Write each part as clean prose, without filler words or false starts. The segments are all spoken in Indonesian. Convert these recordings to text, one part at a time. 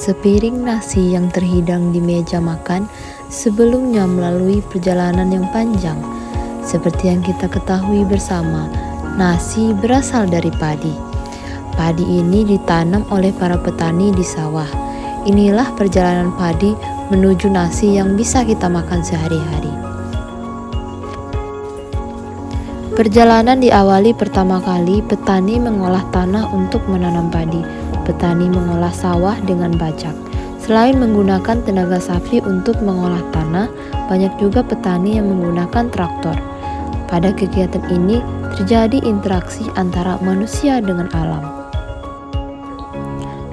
Sepiring nasi yang terhidang di meja makan sebelumnya melalui perjalanan yang panjang. Seperti yang kita ketahui bersama, nasi berasal dari padi. Padi ini ditanam oleh para petani di sawah. Inilah perjalanan padi menuju nasi yang bisa kita makan sehari-hari. Perjalanan diawali pertama kali petani mengolah tanah untuk menanam padi. Petani mengolah sawah dengan bajak. Selain menggunakan tenaga sapi untuk mengolah tanah, banyak juga petani yang menggunakan traktor. Pada kegiatan ini terjadi interaksi antara manusia dengan alam.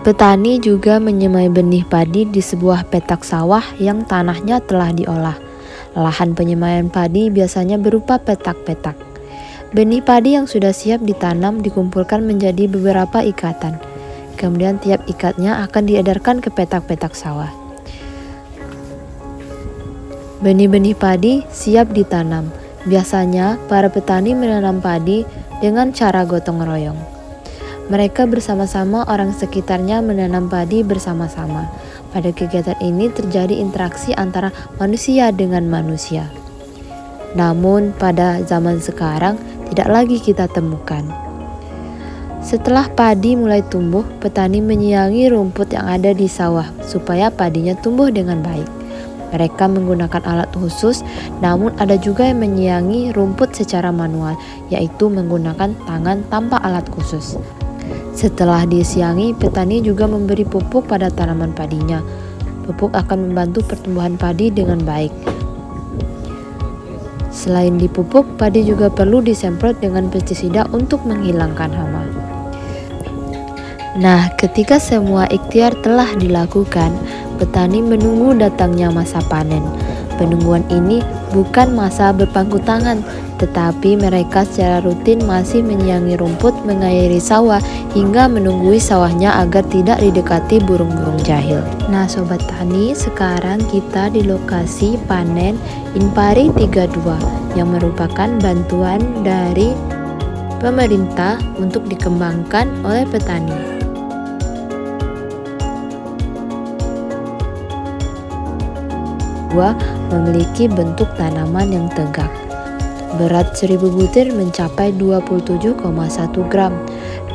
Petani juga menyemai benih padi di sebuah petak sawah yang tanahnya telah diolah. Lahan penyemaian padi biasanya berupa petak-petak. Benih padi yang sudah siap ditanam dikumpulkan menjadi beberapa ikatan. Kemudian tiap ikatnya akan diedarkan ke petak-petak sawah. Benih-benih padi siap ditanam. Biasanya para petani menanam padi dengan cara gotong royong. Mereka bersama-sama orang sekitarnya menanam padi bersama-sama. Pada kegiatan ini terjadi interaksi antara manusia dengan manusia. Namun pada zaman sekarang tidak lagi kita temukan. Setelah padi mulai tumbuh, petani menyiangi rumput yang ada di sawah supaya padinya tumbuh dengan baik. Mereka menggunakan alat khusus, namun ada juga yang menyiangi rumput secara manual, yaitu menggunakan tangan tanpa alat khusus. Setelah disiangi, petani juga memberi pupuk pada tanaman padinya. Pupuk akan membantu pertumbuhan padi dengan baik. Selain dipupuk, padi juga perlu disemprot dengan pestisida untuk menghilangkan hama. Nah, ketika semua ikhtiar telah dilakukan, petani menunggu datangnya masa panen. Penungguan ini bukan masa berpangku tangan, tetapi mereka secara rutin masih menyiangi rumput, mengairi sawah, hingga menunggui sawahnya agar tidak didekati burung-burung jahil. Nah Sobat Tani, sekarang kita di lokasi panen Inpari 32 yang merupakan bantuan dari pemerintah untuk dikembangkan oleh petani. Memiliki bentuk tanaman yang tegak. Berat 1000 butir mencapai 27,1 gram.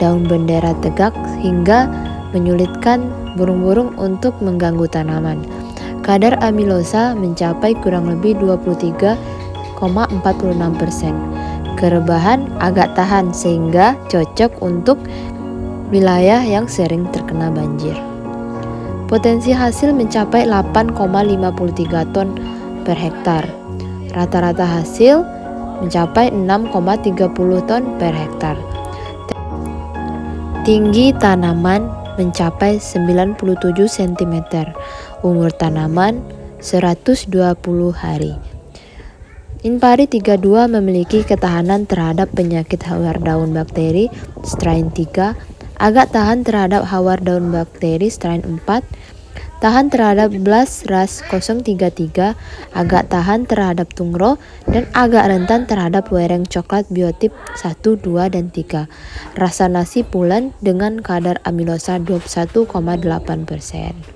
Daun bendera tegak hingga menyulitkan burung-burung untuk mengganggu tanaman. Kadar amilosa mencapai kurang lebih 23,46%. Kerebahan agak tahan sehingga cocok untuk wilayah yang sering terkena banjir. Potensi hasil mencapai 8,53 ton per hektar. Rata-rata hasil mencapai 6,30 ton per hektar. Tinggi tanaman mencapai 97 cm. Umur tanaman 120 hari. Inpari 32 memiliki ketahanan terhadap penyakit hawar daun bakteri strain 3, agak tahan terhadap hawar daun bakteri strain 4, tahan terhadap blast ras 033, agak tahan terhadap tungro, dan agak rentan terhadap wereng coklat biotip 1, 2, dan 3. Rasa nasi pulen dengan kadar amilosa 21,8%.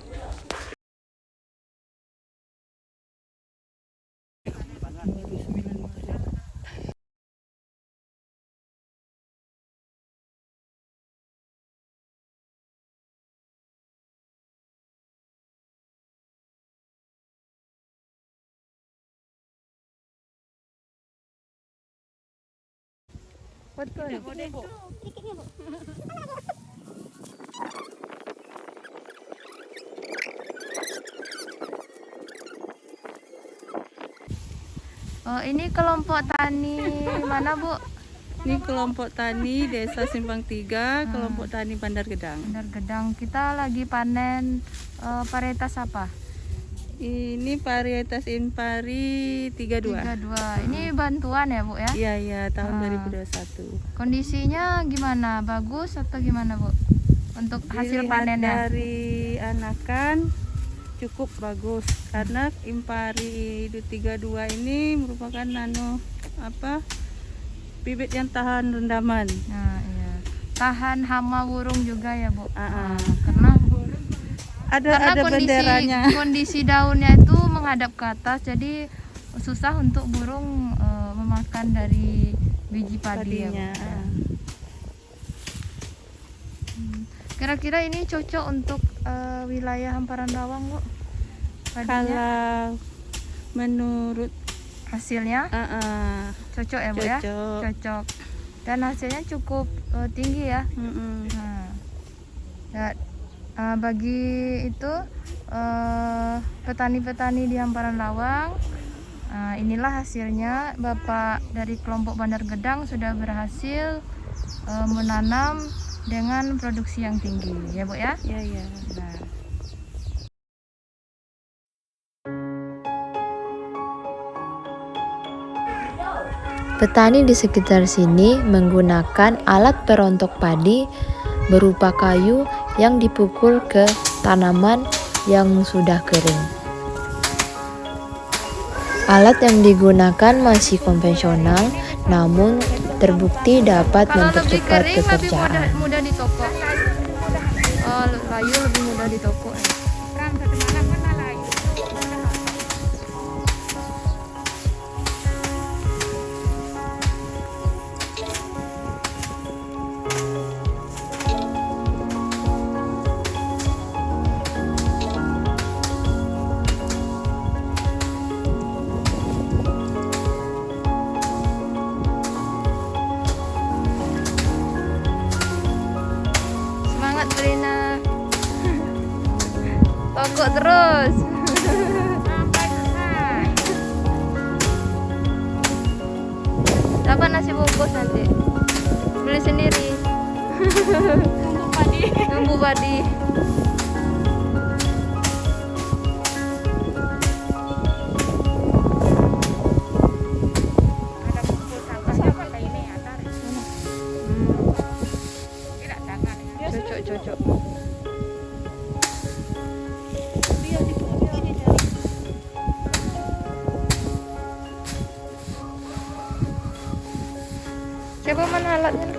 Oh, ini kelompok tani mana, Bu? Ini kelompok tani Desa Simpang 3, kelompok tani Bandar Gedang. Bandar Gedang. Kita lagi panen varietas apa? Ini varietas Inpari 32. 32. Ini bantuan ya, Bu ya? Iya, tahun 2021. Kondisinya gimana? Bagus atau gimana, Bu? Untuk hasil Dilihat panennya? dari anakan cukup bagus karena Inpari 32 ini merupakan bibit yang tahan rendaman. Nah, iya. Tahan hama burung juga ya, Bu? Karena Karena ada benderanya. kondisi daunnya itu menghadap ke atas, jadi susah untuk burung memakan dari biji padi ya, Bu. Padinya. Kira-kira ini cocok untuk wilayah hamparan rawa, Bu? Padinya, Kalau menurut hasilnya cocok ya, Bu ya? cocok. Cocok. Dan hasilnya cukup tinggi ya. Nah, ya, bagi itu petani-petani di hamparan Lawang, inilah hasilnya. Bapak dari kelompok Bandar Gedang sudah berhasil menanam dengan produksi yang tinggi ya, Bu ya. Ya, ya. Nah, Petani di sekitar sini menggunakan alat perontok padi berupa kayu yang dipukul ke tanaman yang sudah kering. Alat yang digunakan masih konvensional, namun terbukti dapat kalau lebih mempercepat kering lebih pekerjaan. mudah ditokok. Oh, layu lebih mudah ditokok ya. Semangat Brina. Tokok terus. Sampai selesai. Dapat nasi bungkus nanti. Beli sendiri. Bumbu padi. Cocok. Coba mana alatnya?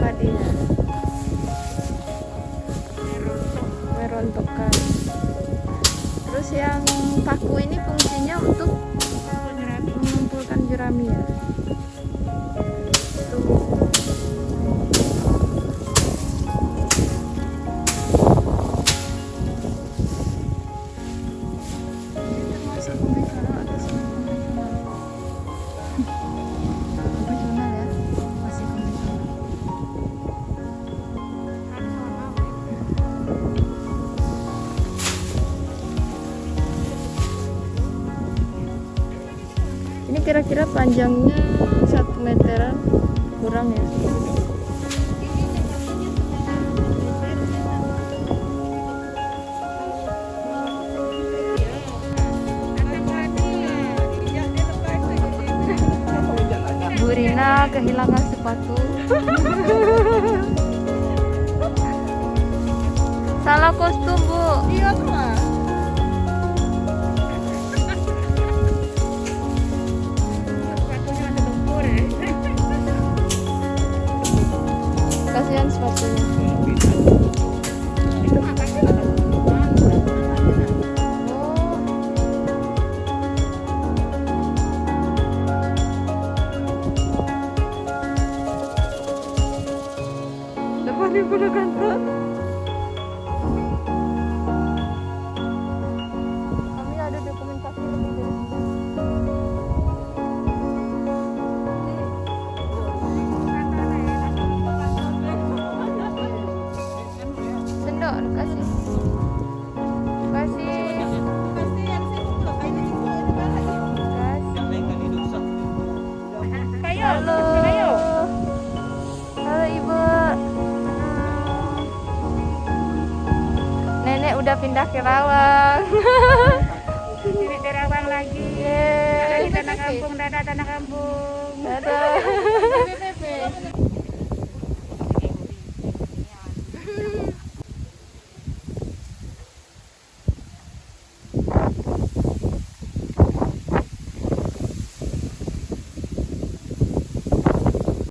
Padinya. Merontokkan. Terus yang paku ini fungsinya untuk mengumpulkan jerami ya. Masih konvensional atau semi-konvensional? Konvensional ya, masih konvensional. Ini kira-kira panjangnya 1 meteran kurang ya. Bu Rina kehilangan sepatu. Salah kostum, Bu. Iya, mah. Kasihan sepatunya. Oh. Depan ibu kantor. Kami ada dokumentasi lebih dari sendok kasih. Kasih. Halo. Halo Ibu. Nenek udah pindah ke Rawang. Ini di Rawang lagi. Yeay. Tanah kampung, dadah tanah kampung. Dadah.